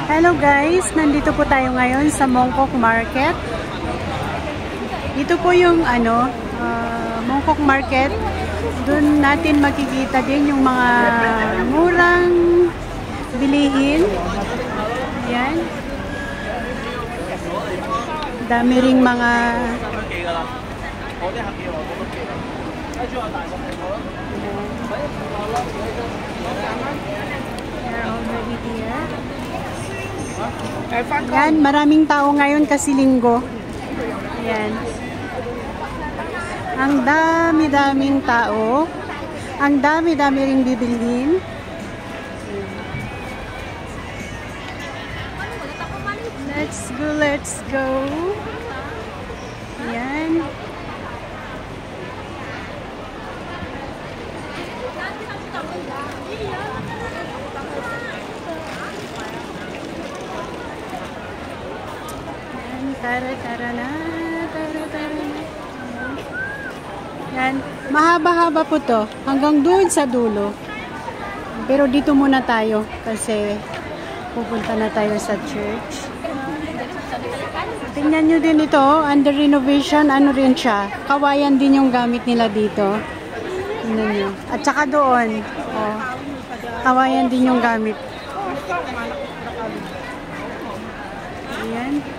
Hello guys, nandito po tayo ngayon sa Mongkok Market. Dito po yung Mongkok Market. Doon natin makikita din yung mga murang bilihin. Ayan. Dami ring mga they're already here. Ayan, maraming tao ngayon kasi linggo. Ayan. Ang dami-daming tao. Ang dami-dami ring bibilhin. Let's go, let's go. Ayan. Tara na. Yan. Mahaba-haba po to. Hanggang doon sa dulo. Pero dito muna tayo. Kasi pupunta na tayo sa church. Tingnan nyo din ito. Under renovation. Ano rin siya. Kawayan din yung gamit nila dito. Tingnan nyo. At saka doon. Oh, kawayan din yung gamit. Ayan.